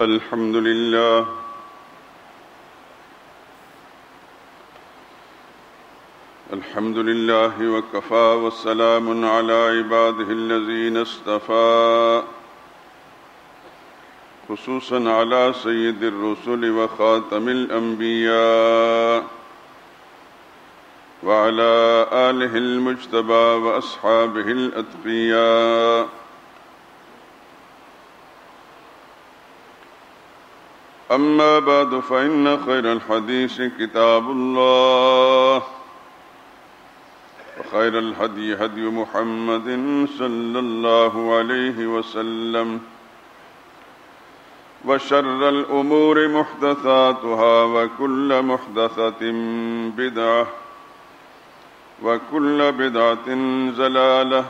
الحمد لله وكفى والسلام على عباده الذين اصطفى خصوصا على سيد الرسل وخاتم الأنبياء وعلى آله المجتبى وأصحابه الأتقياء. أما بعد فإن خير الحديث كتاب الله وخير الهدي هدي محمد صلى الله عليه وسلم وشر الأمور محدثاتها وكل محدثة بدعة وكل بدعة ضلالة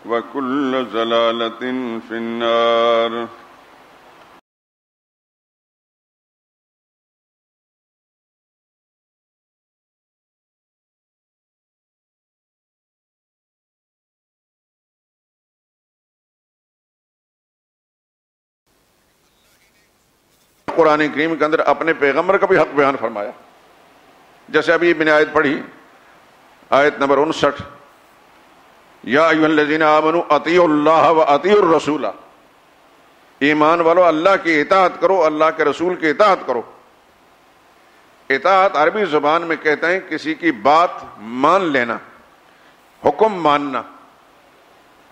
وكل ضلالة في النار. قرآن کریم کے اندر اپنے پیغمبر کا بھی حق بیان فرمایا. جیسے ابھی میں نے آیت پڑھی، آیت نمبر 59، یا ایھا الذین آمنوا اطیعوا اللہ واطیعوا الرسول. ایمان والو اللہ کی اطاعت کرو، اللہ کے رسول کی اطاعت کرو. اطاعت عربی زبان میں کہتے ہیں کسی کی بات مان لینا، حکم ماننا.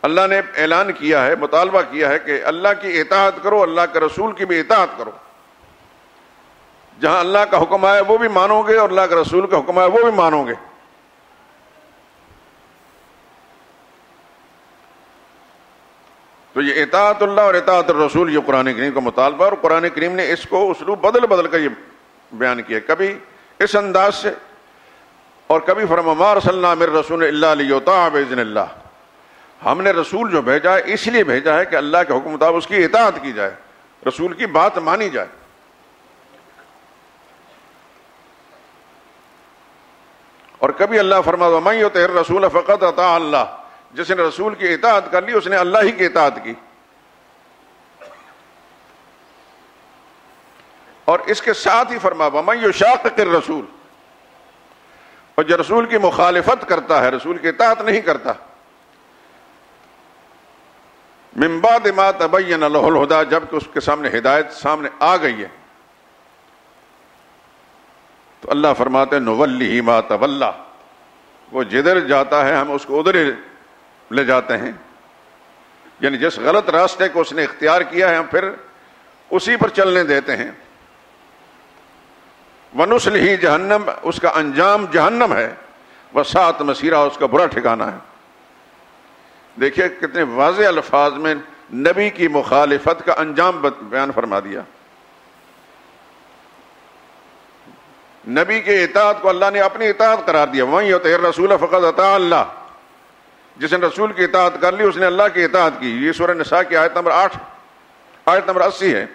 اللہ نے اعلان کیا ہے، مطالبہ کیا ہے کہ اللہ کی اطاعت کرو، اللہ کے رسول کی بھی اطاعت کرو. جہاں اللہ کا حکم آئے وہ بھی مانو گے اور اللہ کے رسول کا حکم آئے وہ بھی مانو گے. تو یہ اطاعت اللہ اور اطاعت الرسول یہ قرآن کریم کا مطالبہ، اور قرآن کریم نے اس کو اسلوب بدل کر یہ بیان کیا، کبھی اس انداز سے اور کبھی فرمایا ما ارسلنا من رسول الا لیطاع باذن اللہ. ہم نے رسول جو بھیجا ہے اس لیے بھیجا ہے کہ اللہ کے حکم مطابق اس کی اطاعت کی جائے، رسول کی بات مانی جائے. اور کبھی اللہ فرماتا ومن یطع الرسول فقد اطاع اللہ. جس نے رسول کی اطاعت کر لی اس نے اللہ ہی کی اطاعت کی. اور اس کے ساتھ ہی فرمایا ومن یشاقق الرسول. اور جو رسول کی مخالفت کرتا ہے، رسول کی اطاعت نہیں کرتا، من بعد ما تبین لہ الہدی، جبکہ اس کے سامنے ہدایت سامنے آ گئی ہے، تو اللہ فرماتے ہیں نولیہ ما تولی. وہ جدھر جاتا ہے ہم اس کو ادھر لے جاتے ہیں. یعنی جس غلط راستے کو اس نے اختیار کیا ہے ہم پھر اسی پر چلنے دیتے ہیں. ونصلہ جہنم، اس کا انجام جہنم ہے. وساءت مصیرا، اس کا برا ٹھکانہ ہے. دیکھیے کتنے واضح الفاظ میں نبی کی مخالفت کا انجام بیان فرما دیا. نبی کے اطاعت کو اللہ نے اپنی اطاعت قرار دیا. ومن یطع الرسول فقد اطاع اللہ. جس نے رسول کی اطاعت کر لی اس نے اللہ کی اطاعت کی. یہ سورہ نساء کی آیت نمبر 8، آیت نمبر 80 ہے.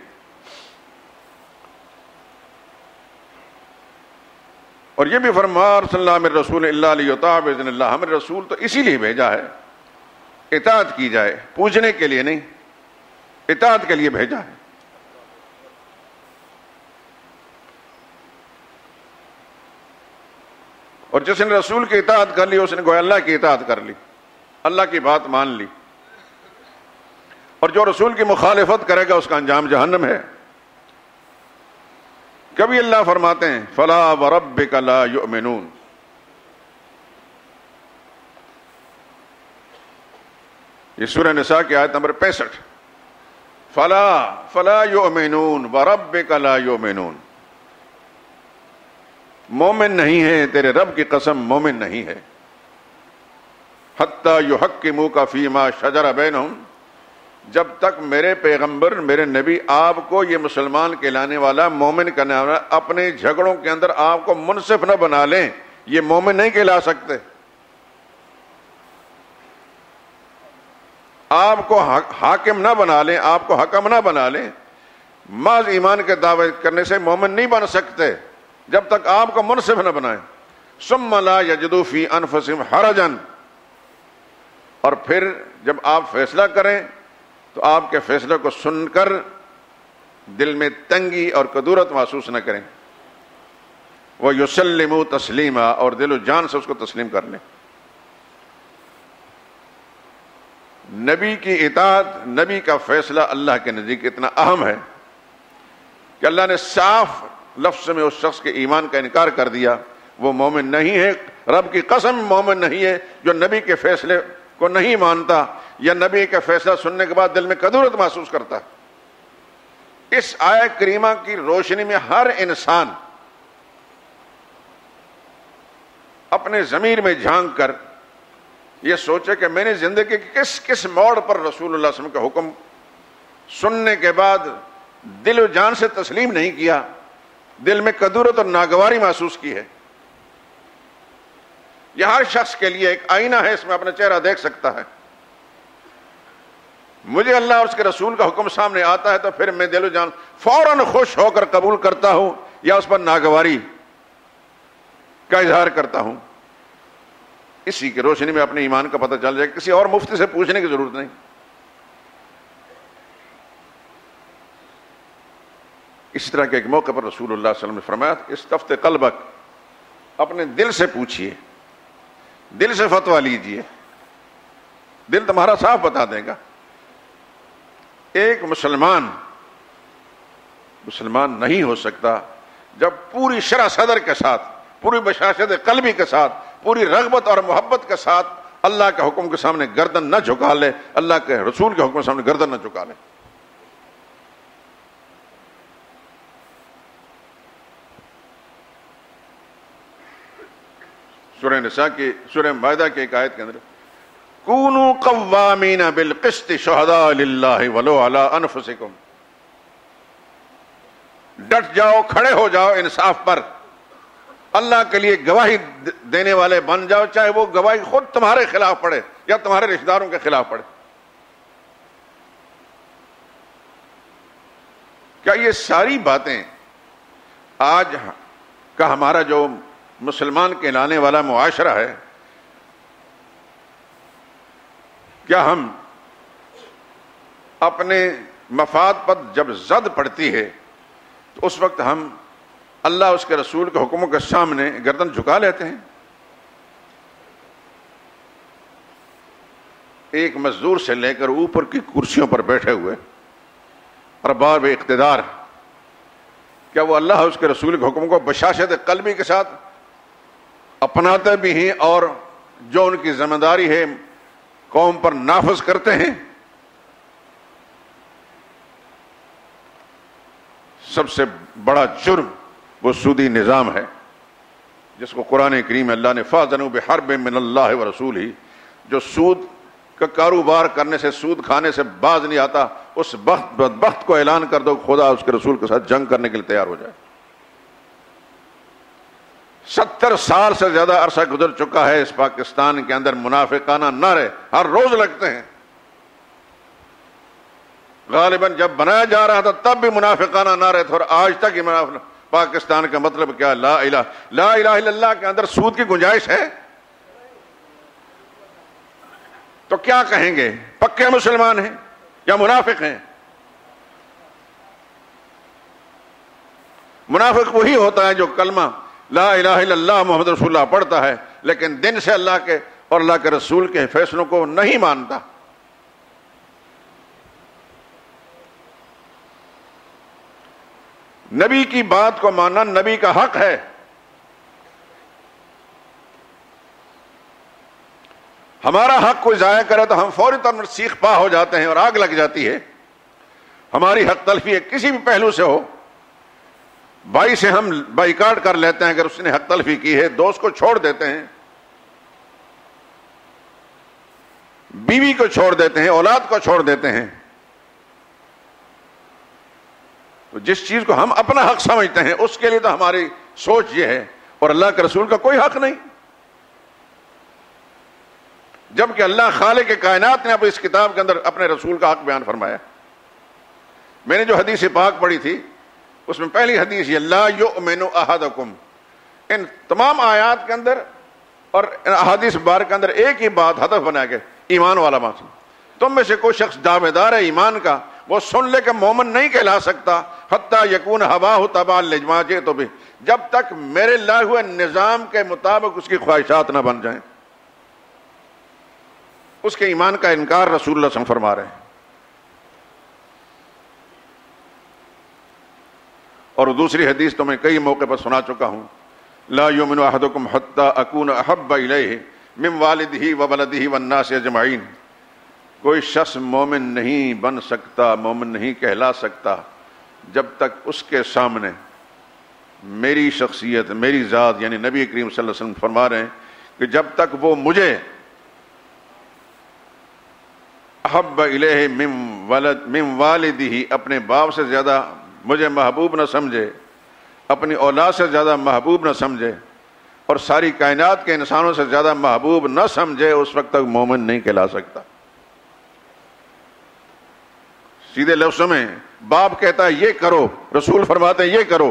اور یہ بھی فرمایا ارسلنا من رسول الا لیطاع باذن اللہ. ہم نے رسول تو اسی لیے بھیجا ہے اطاعت کی جائے، پوجنے کے لیے نہیں، اطاعت کے لیے بھیجا ہے. اور جس نے رسول کی اطاعت کر لی اس نے گویا اللہ کی اطاعت کر لی، اللہ کی بات مان لی. اور جو رسول کی مخالفت کرے گا اس کا انجام جہنم ہے. کبھی اللہ فرماتے ہیں فلا وربک لا یؤمنون. یہ سورہ نساء کی آیت نمبر 65. فلا یؤمنون وربک لا یؤمنون. مومن نہیں ہے، تیرے رب کی قسم مومن نہیں ہے. حتی یحکموک فیما شجر بینہم، جب تک میرے پیغمبر میرے نبی آپ کو یہ مسلمان کہلانے والا مومن کرنے والا اپنے جھگڑوں کے اندر آپ کو منصف نہ بنا لیں، یہ مومن نہیں کہلا سکتے. آپ کو حاکم نہ بنا لیں، آپ کو حکم نہ بنا لیں، محض ایمان کے دعوے کرنے سے مومن نہیں بن سکتے جب تک آپ کو منصف نہ بنائیں. ثم لا یجدوا فی انفسہم حرجا، اور پھر جب آپ فیصلہ کریں تو آپ کے فیصلے کو سن کر دل میں تنگی اور کدورت محسوس نہ کریں. وَيُسَلِّمُوا تَسْلِيمًا اور دل و جان سے اس کو تسلیم کر لیں. نبی کی اطاعت، نبی کا فیصلہ اللہ کے نزدیک اتنا اہم ہے کہ اللہ نے صاف لفظ میں اس شخص کے ایمان کا انکار کر دیا. وہ مومن نہیں ہے، رب کی قسم مومن نہیں ہے جو نبی کے فیصلے کو نہیں مانتا یا نبی کا فیصلہ سننے کے بعد دل میں کدورت محسوس کرتا. اس آیت کریمہ کی روشنی میں ہر انسان اپنے ضمیر میں جھانک کر یہ سوچے کہ میں نے زندگی کے کس کس موڑ پر رسول اللہ صلی اللہ علیہ وسلم کا حکم سننے کے بعد دل و جان سے تسلیم نہیں کیا، دل میں کدورت اور ناگواری محسوس کی ہے. یہ ہر شخص کے لیے ایک آئینہ ہے، اس میں اپنا چہرہ دیکھ سکتا ہے. مجھے اللہ اور اس کے رسول کا حکم سامنے آتا ہے تو پھر میں دل و جان فوراً خوش ہو کر قبول کرتا ہوں یا اس پر ناگواری کا اظہار کرتا ہوں. اسی کی روشنی میں اپنے ایمان کا پتہ چل جائے، کسی اور مفتی سے پوچھنے کی ضرورت نہیں. اس طرح کے ایک موقع پر رسول اللہ صلی اللہ علیہ وسلم نے فرمایا استفت قلبک، اپنے دل سے پوچھئے، دل سے فتویٰ لیجئے، دل تمہارا صاف بتا دے گا. ایک مسلمان نہیں ہو سکتا جب پوری شرح صدر کے ساتھ، پوری بشاشت قلبی کے ساتھ، پوری رغبت اور محبت کے ساتھ اللہ کے حکم کے سامنے گردن نہ جھکا لے، اللہ کے رسول کے حکم کے سامنے گردن نہ جھکا لے. سورہ نساء کی سورہ مائدہ کی ایک آیت کے اندر کونوا قوامین بالقسط شہداء للہ ولو علی انفسکم، ڈٹ جاؤ، کھڑے ہو جاؤ انصاف پر، اللہ کے لیے گواہی دینے والے بن جاؤ، چاہے وہ گواہی خود تمہارے خلاف پڑے یا تمہارے رشتہ داروں کے خلاف پڑے. کیا یہ ساری باتیں آج کا ہمارا جو مسلمان کہلانے والا معاشرہ ہے، کیا ہم اپنے مفاد پر جب زد پڑتی ہے تو اس وقت ہم اللہ اس کے رسول کے حکموں کے سامنے گردن جھکا لیتے ہیں؟ ایک مزدور سے لے کر اوپر کی کرسیوں پر بیٹھے ہوئے ارباب اقتدار، کیا وہ اللہ اس کے رسول کے حکم کو بشاشت قلبی کے ساتھ اپناتے بھی ہیں اور جو ان کی ذمہ داری ہے قوم پر نافذ کرتے ہیں؟ سب سے بڑا جرم وہ سودی نظام ہے جس کو قرآن کریم اللہ نے فَأَذَنُوا بِحَرْبٍ مِّنَ اللَّهِ وَرَسُولِهِ، جو سود کا کاروبار کرنے سے، سود کھانے سے باز نہیں آتا، اس بدبخت کو اعلان کر دو خدا اس کے رسول کے ساتھ جنگ کرنے کے لیے تیار ہو جائے. 70 سال سے زیادہ عرصہ گزر چکا ہے، اس پاکستان کے اندر منافقانہ نعرے ہر روز لگتے ہیں. غالباً جب بنایا جا رہا تھا تب بھی منافقانہ نعرے تھے، اور آج تک یہ پاکستان کا مطلب کیا؟ لا الہ الا اللہ کے اندر سود کی گنجائش ہے تو کیا کہیں گے؟ پکے مسلمان ہیں یا منافق ہیں؟ منافق وہی ہوتا ہے جو کلمہ لا الہ الا اللہ محمد رسول اللہ پڑھتا ہے لیکن دن سے اللہ کے اور اللہ کے رسول کے فیصلوں کو نہیں مانتا. نبی کی بات کو ماننا نبی کا حق ہے. ہمارا حق کوئی ضائع کرے تو ہم فوری طور پر سیخ پا ہو جاتے ہیں اور آگ لگ جاتی ہے. ہماری حق تلفی کسی بھی پہلو سے ہو، بھائی سے ہم بائیکاٹ کر لیتے ہیں اگر اس نے حق تلفی کی ہے، دوست کو چھوڑ دیتے ہیں، بیوی کو چھوڑ دیتے ہیں، اولاد کو چھوڑ دیتے ہیں. تو جس چیز کو ہم اپنا حق سمجھتے ہیں اس کے لیے تو ہماری سوچ یہ ہے، اور اللہ کے رسول کا کوئی حق نہیں. جبکہ اللہ خالق کائنات نے اب اس کتاب کے اندر اپنے رسول کا حق بیان فرمایا. میں نے جو حدیث پاک پڑھی تھی اس میں پہلی حدیث یہ لا یؤمن احدکم، ان تمام آیات کے اندر اور احادیث مبارکہ کے اندر ایک ہی بات ہدف بنا کے ایمان والا مانس. تم میں سے کوئی شخص دعوے دار ہے ایمان کا، وہ سن لے کہ مومن نہیں کہلا سکتا حتی یکون ہواہ تبعا لما جئت بہ، جب تک میرے لائے ہوئے نظام کے مطابق اس کی خواہشات نہ بن جائیں، اس کے ایمان کا انکار رسول اللہ صلی اللہ علیہ وسلم فرما رہے ہیں۔ اور دوسری حدیث تو میں کئی موقع پر سنا چکا ہوں، لا یؤمن احدکم حتی اکون احب الیہ من والدہ وولدہ والناس اجمعین، کوئی شخص مومن نہیں بن سکتا، مومن نہیں کہلا سکتا جب تک اس کے سامنے میری شخصیت، میری ذات، یعنی نبی کریم صلی اللہ علیہ وسلم فرما رہے ہیں کہ جب تک وہ مجھے احب الیہ من والدہ، اپنے باپ سے زیادہ مجھے محبوب نہ سمجھے، اپنی اولاد سے زیادہ محبوب نہ سمجھے، اور ساری کائنات کے انسانوں سے زیادہ محبوب نہ سمجھے، اس وقت تک مومن نہیں کہلا سکتا۔ سیدھے لفظوں میں باپ کہتا ہے یہ کرو، رسول فرماتے ہیں یہ کرو،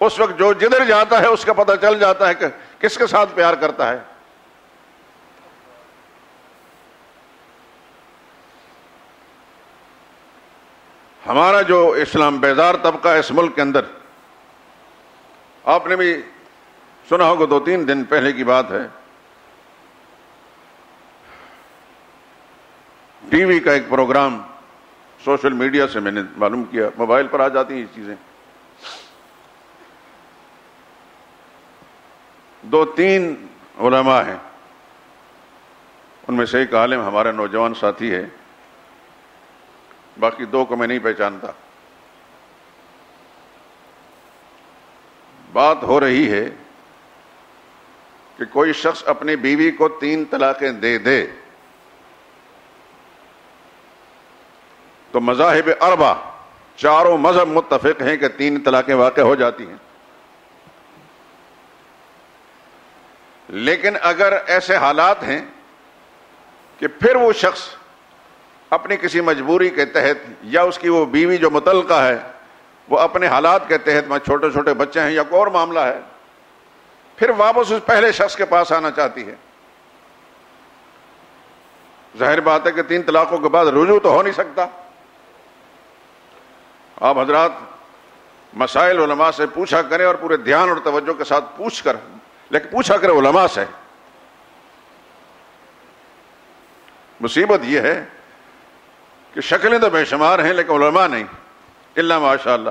اس وقت جو جدھر جاتا ہے اس کا پتہ چل جاتا ہے کہ کس کے ساتھ پیار کرتا ہے۔ ہمارا جو اسلام بیزار طبقہ ہے اس ملک کے اندر، آپ نے بھی سنا ہوگا، 2-3 دن پہلے کی بات ہے، ٹی وی کا ایک پروگرام، سوشل میڈیا سے میں نے معلوم کیا، موبائل پر آ جاتی ہیں یہ چیزیں، 2-3 علماء ہیں، ان میں سے ایک عالم ہمارا نوجوان ساتھی ہے، باقی 2 کو میں نہیں پہچانتا۔ بات ہو رہی ہے کہ کوئی شخص اپنی بیوی کو 3 طلاقیں دے دے تو مذاہب 4 چاروں مذہب متفق ہیں کہ 3 طلاقیں واقع ہو جاتی ہیں، لیکن اگر ایسے حالات ہیں کہ پھر وہ شخص اپنی کسی مجبوری کے تحت، یا اس کی وہ بیوی جو متعلقہ ہے وہ اپنے حالات کے تحت، میں چھوٹے چھوٹے بچے ہیں یا کوئی اور معاملہ ہے، پھر واپس اس پہلے شخص کے پاس آنا چاہتی ہے، ظاہر بات ہے کہ 3 طلاقوں کے بعد رجوع تو ہو نہیں سکتا۔ آپ حضرات مسائل علماء سے پوچھا کریں، اور پورے دھیان اور توجہ کے ساتھ لیکن پوچھا کریں علماء سے۔ مصیبت یہ ہے کہ شکلیں تو بے شمار ہیں لیکن علماء نہیں، الا ماشاء اللہ۔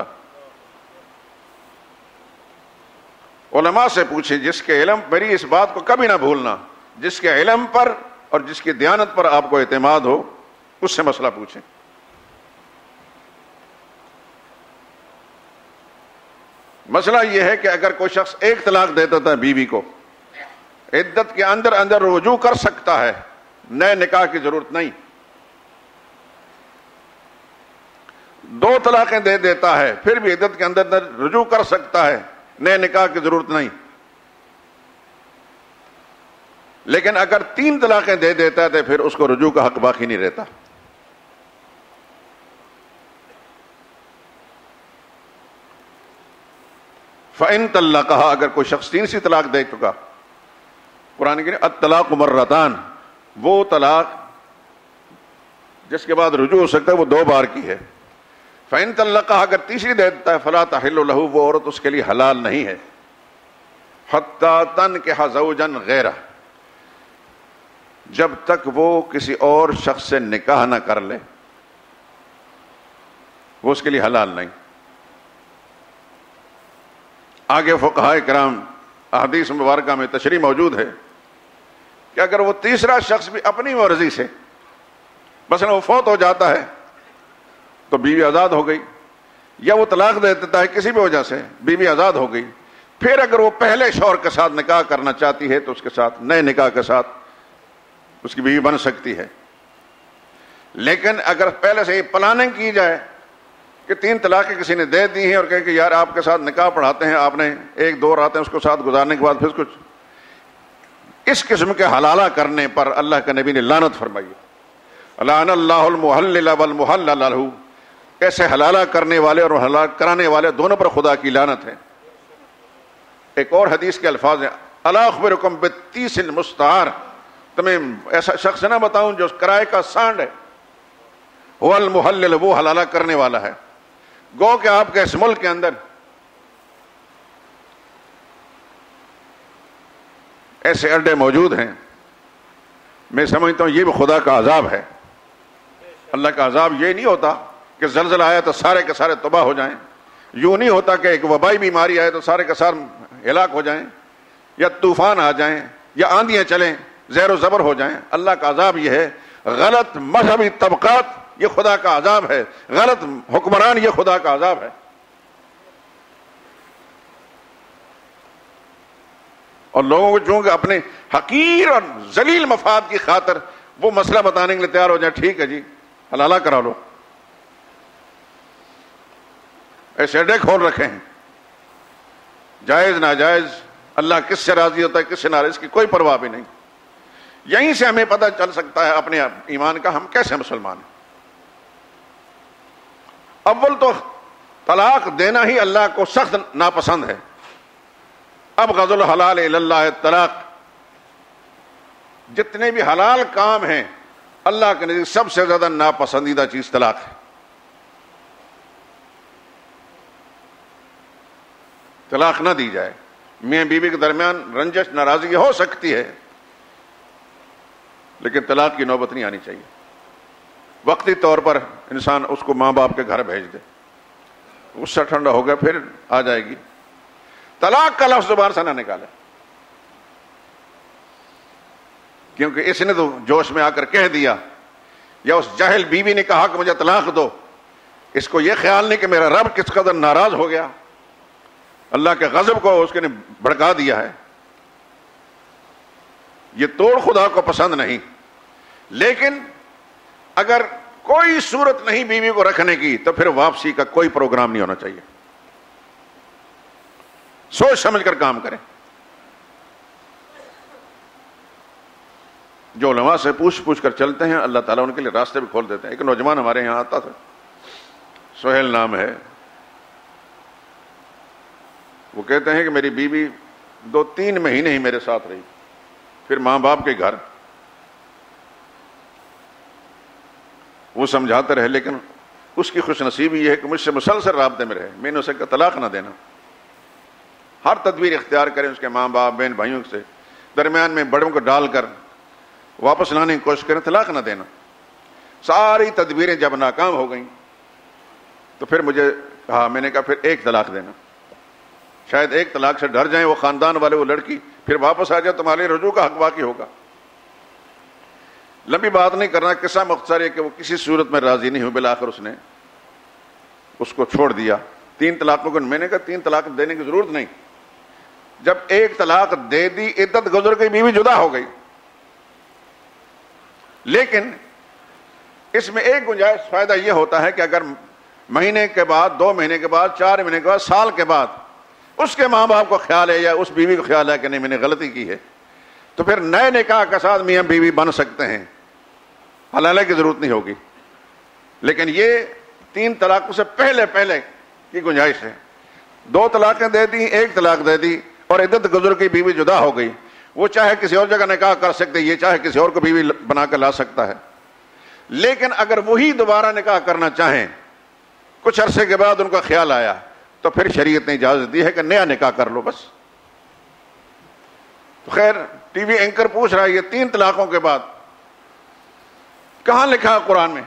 علماء سے پوچھیں، جس کے علم، میری اس بات کو کبھی نہ بھولنا، جس کے علم پر اور جس کی دیانت پر آپ کو اعتماد ہو، اس سے مسئلہ پوچھیں۔ مسئلہ یہ ہے کہ اگر کوئی شخص 1 طلاق دیتا تھا بیوی کو، عدت کے اندر اندر رجوع کر سکتا ہے، نئے نکاح کی ضرورت نہیں۔ 2 طلاقیں دے دیتا ہے، پھر بھی عدت کے اندر رجوع کر سکتا ہے، نئے نکاح کی ضرورت نہیں۔ لیکن اگر 3 طلاقیں دے دیتا ہے تو پھر اس کو رجوع کا حق باقی نہیں رہتا۔ فَإِن طَلَّقَهَا، اگر کوئی شخص 3سی طلاق دے چکا، قرآن کی الطلاق مرتان، وہ طلاق جس کے بعد رجوع ہو سکتا ہے وہ 2 بار کی ہے۔ فَإِن طَلَّقَهَا، اگر تیسری دے دیتا ہے، فَلَا تَحِلُّ لَهُ، وہ عورت اس کے لیے حلال نہیں ہے، حَتَّى تَنْكِحَ زَوْجًا غَيْرَهُ، جب تک وہ کسی اور شخص سے نکاح نہ کر لے، وہ اس کے لیے حلال نہیں۔ آگے فقہائے کرام احادیث مبارکہ میں تشریح موجود ہے کہ اگر وہ تیسرا شخص بھی اپنی مرضی سے، مثلا وہ فوت ہو جاتا ہے تو بیوی آزاد ہو گئی، یا وہ طلاق دے دیتا ہے کسی بھی وجہ سے، بیوی آزاد ہو گئی، پھر اگر وہ پہلے شوہر کے ساتھ نکاح کرنا چاہتی ہے تو اس کے ساتھ نئے نکاح کے ساتھ اس کی بیوی بن سکتی ہے۔ لیکن اگر پہلے سے یہ پلاننگ کی جائے کہ 3 طلاقیں کسی نے دے دی ہیں اور کہے کہ یار آپ کے ساتھ نکاح پڑھاتے ہیں، آپ نے 1-2 راتیں اس کو ساتھ گزارنے کے بعد پھر کچھ، اس قسم کے حلالہ کرنے پر اللہ کے نبی نے لعنت فرمائی ہے، لعن اللہ المحلل والمحلل لہ، ایسے حلالہ کرنے والے اور حلال کرانے والے دونوں پر خدا کی لعنت ہے۔ ایک اور حدیث کے الفاظ ہیں، الا اخبرکم بالتیس المستعار، تمہیں ایسا شخص نہ بتاؤں جو کرائے کا سانڈ ہے، هو المحلل، وہ حلالہ کرنے والا ہے، گو کہ آپ کے اس ملک کے اندر ایسے اڈے موجود ہیں، میں سمجھتا ہوں یہ بھی خدا کا عذاب ہے۔ اللہ کا عذاب یہ نہیں ہوتا کہ زلزلہ آیا تو سارے کے سارے تباہ ہو جائیں، یوں نہیں ہوتا کہ ایک وبائی بیماری آئے تو سارے کے سارے ہلاک ہو جائیں، یا طوفان آ جائیں، یا آندیاں چلیں، زیر و زبر ہو جائیں۔ اللہ کا عذاب یہ ہے، غلط مذہبی طبقات یہ خدا کا عذاب ہے، غلط حکمران یہ خدا کا عذاب ہے۔ اور لوگوں کو چونکہ اپنے حقیر اور ذلیل مفاد کی خاطر وہ مسئلہ بتانے کے لیے تیار ہو جائے، ٹھیک ہے جی حلالہ کرا لو، ایسے اڈے کھول رکھے ہیں، جائز ناجائز، اللہ کس سے راضی ہوتا ہے کس سے ناراض، اس کی کوئی پرواہ بھی نہیں۔ یہیں سے ہمیں پتہ چل سکتا ہے اپنے ایمان کا ہم کیسے مسلمان ہیں۔ اول تو طلاق دینا ہی اللہ کو سخت ناپسند ہے۔ ابغض الحلال الی اللہ طلاق، جتنے بھی حلال کام ہیں اللہ کے نزدیک سب سے زیادہ ناپسندیدہ چیز طلاق ہے۔ طلاق نہ دی جائے، میاں بیوی کے درمیان رنجش ناراضگی ہو سکتی ہے لیکن طلاق کی نوبت نہیں آنی چاہیے۔ وقتی طور پر انسان اس کو ماں باپ کے گھر بھیج دے، غصہ ٹھنڈا ہو گیا پھر آ جائے گی، طلاق کا لفظ زبان سے نہ نکالے، کیونکہ اس نے تو جوش میں آ کر کہہ دیا، یا اس جاہل بیوی نے کہا کہ مجھے طلاق دو، اس کو یہ خیال نہیں کہ میرا رب کس قدر ناراض ہو گیا، اللہ کے غضب کو اس نے بھڑکا دیا ہے۔ یہ توڑ خدا کو پسند نہیں۔ لیکن اگر کوئی صورت نہیں بیوی کو رکھنے کی تو پھر واپسی کا کوئی پروگرام نہیں ہونا چاہیے، سوچ سمجھ کر کام کریں۔ جو علماء سے پوچھ کر چلتے ہیں اللہ تعالیٰ ان کے لیے راستے بھی کھول دیتے ہیں۔ ایک نوجوان ہمارے یہاں آتا تھا، سہیل نام ہے، وہ کہتے ہیں کہ میری بیوی 2-3 مہینے ہی میرے ساتھ رہی، پھر ماں باپ کے گھر، وہ سمجھاتے رہے لیکن اس کی خوش نصیبی یہ ہے کہ مجھ سے مسلسل رابطے میں رہے۔ میں نے اسے کہا طلاق نہ دینا، ہر تدبیر اختیار کریں، اس کے ماں باپ بہن بھائیوں سے درمیان میں بڑوں کو ڈال کر واپس لانے کی کوشش کریں، طلاق نہ دینا۔ ساری تدبیریں جب ناکام ہو گئیں تو پھر مجھے کہا، میں نے کہا پھر ایک طلاق دینا، شاید ایک طلاق سے ڈر جائیں وہ خاندان والے، وہ لڑکی پھر واپس آ جائے، تمہارے رجوع کا حق باقی ہوگا۔ لمبی بات نہیں کرنا، قصہ مختصر ہے کہ وہ کسی صورت میں راضی نہیں ہوئی، بالآخر اس نے اس کو چھوڑ دیا۔ 3 طلاقوں کو میں نے کہا 3 طلاق دینے کی ضرورت نہیں، جب ایک طلاق دے دی عدت گزر گئی، بیوی جدا ہو گئی۔ لیکن اس میں ایک گنجائش فائدہ یہ ہوتا ہے کہ اگر مہینے کے بعد، 2 مہینے کے بعد، 4 مہینے کے بعد، سال کے بعد اس کے ماں باپ کو خیال ہے یا اس بیوی کو خیال ہے کہ نہیں میں نے غلطی کی ہے، تو پھر نئے نکاح کے ساتھ میاں بیوی بن سکتے ہیں، حلالہ کی ضرورت نہیں ہوگی۔ لیکن یہ 3 طلاقوں سے پہلے کی گنجائش ہے۔ 2 طلاقیں دے دی، 1 طلاق دے دی اور عدت گزر کی بیوی جدا ہو گئی، وہ چاہے کسی اور جگہ نکاح کر سکتے، یہ چاہے کسی اور کو بیوی بنا کر لا سکتا ہے۔ لیکن اگر وہی دوبارہ نکاح کرنا چاہیں، کچھ عرصے کے بعد ان کا خیال آیا، تو پھر شریعت نے اجازت دی ہے کہ نیا نکاح کر لو بس۔ تو خیر ٹی وی اینکر پوچھ رہا ہے یہ 3 طلاقوں کے بعد کہاں لکھا ہے قرآن میں؟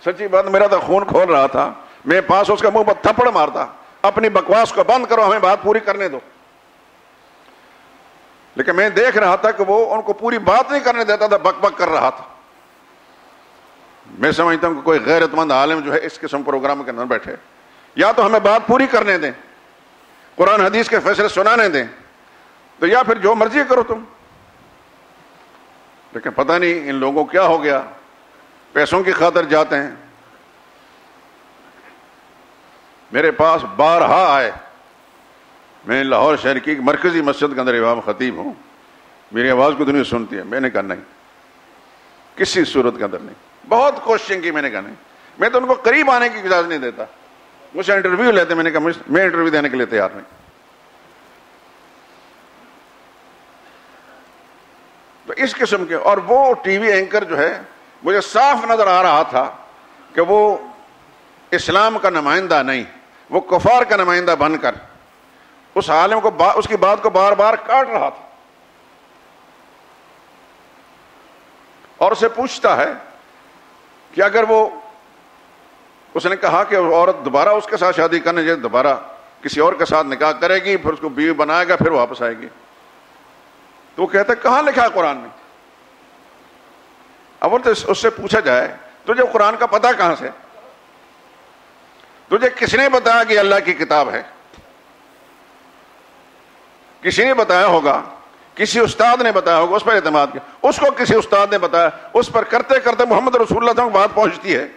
سچی بات میرا تو خون کھول رہا تھا، میں پاس اس کا منہ پر تھپڑ مارتا، اپنی بکواس کو بند کرو، ہمیں بات پوری کرنے دو۔ لیکن میں دیکھ رہا تھا کہ وہ ان کو پوری بات نہیں کرنے دیتا تھا، بک بک کر رہا تھا۔ میں سمجھتا ہوں کہ کوئی غیرت مند عالم جو ہے اس قسم پروگرام کے اندر بیٹھے، یا تو ہمیں بات پوری کرنے دیں، قرآن حدیث کے فیصلے سنانے دیں، تو یا پھر جو مرضی کرو تم۔ لیکن پتہ نہیں ان لوگوں کو کیا ہو گیا، پیسوں کی خاطر جاتے ہیں۔ میرے پاس بارہا آئے، میں لاہور شہر کی ایک مرکزی مسجد کے اندر امام خطیب ہوں، میری آواز کو دنیا سنتی ہے، میں نے کہا نہیں، کسی صورت کے اندر نہیں۔ بہت کوششیں کی، میں نے کہا نہیں، میں تو ان کو قریب آنے کی اجازت نہیں دیتا۔ مجھ سے انٹرویو لیتے، میں نے کہا میں انٹرویو دینے کے لیے تیار نہیں۔ تو اس قسم کے، اور وہ ٹی وی اینکر جو ہے مجھے صاف نظر آ رہا تھا کہ وہ اسلام کا نمائندہ نہیں، وہ کفار کا نمائندہ بن کر اس عالم کو اس کی بات کو بار بار کاٹ رہا تھا، اور اسے پوچھتا ہے کہ اگر وہ، اس نے کہا کہ عورت دوبارہ اس کے ساتھ شادی کرنے جائے، دوبارہ کسی اور کے ساتھ نکاح کرے گی، پھر اس کو بیوی بنائے گا، پھر واپس آئے گی، تو وہ کہتا ہے کہاں لکھا ہے قرآن میں؟ اول تو اس سے پوچھا جائے تجھے قرآن کا پتہ کہاں سے؟ تجھے کس نے بتایا کہ اللہ کی کتاب ہے؟ کسی نے بتایا ہوگا، کسی استاد نے بتایا ہوگا، اس پر اعتماد کیا، اس کو کسی استاد نے بتایا، اس پر کرتے کرتے محمد رسول اللہ صلی اللہ علیہ وسلم بات پہنچتی ہے،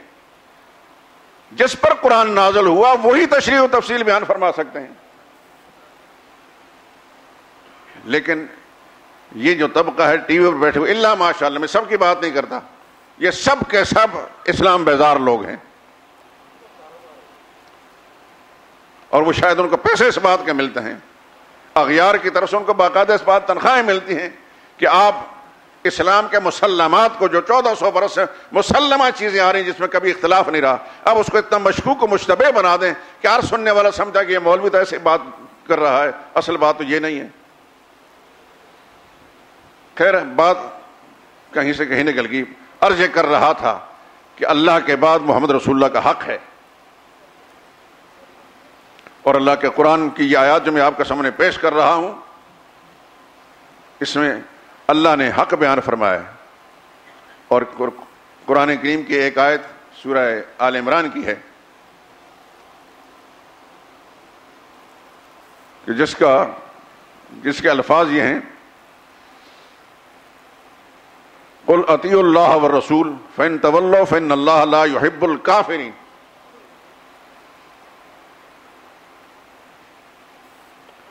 جس پر قرآن نازل ہوا وہی تشریح و تفصیل بیان فرما سکتے ہیں۔ لیکن یہ جو طبقہ ہے ٹی وی پر بیٹھے ہوئے، اللہ ماشاء اللہ، میں سب کی بات نہیں کرتا، یہ سب کے سب اسلام بیزار لوگ ہیں، اور وہ شاید ان کو پیسے اس بات کے ملتے ہیں، اغیار کی طرف سے ان کو باقاعدہ اس بات تنخواہیں ملتی ہیں کہ آپ اسلام کے مسلمات کو، جو 1400 برس سے مسلمہ چیزیں آ رہی ہیں جس میں کبھی اختلاف نہیں رہا، اب اس کو اتنا مشکوک و مشتبہ بنا دیں کہ ہر سننے والا سمجھا کہ یہ مولوی تو ایسی بات کر رہا ہے، اصل بات تو یہ نہیں ہے۔ خیر، بات کہیں سے کہیں نکل گئی۔ عرض یہ کر رہا تھا کہ اللہ کے بعد محمد رسول اللہ کا حق ہے، اور اللہ کے قرآن کی یہ آیات جو میں آپ کے سامنے پیش کر رہا ہوں، اس میں اللہ نے حق بیان فرمایا ہے، اور قرآن کریم کی ایک آیت سورہ آل عمران کی ہے کہ جس کے الفاظ یہ ہیں، قل اطیعوا اللہ والرسول فإن تولوا فإن اللہ لا يحب الکافرین۔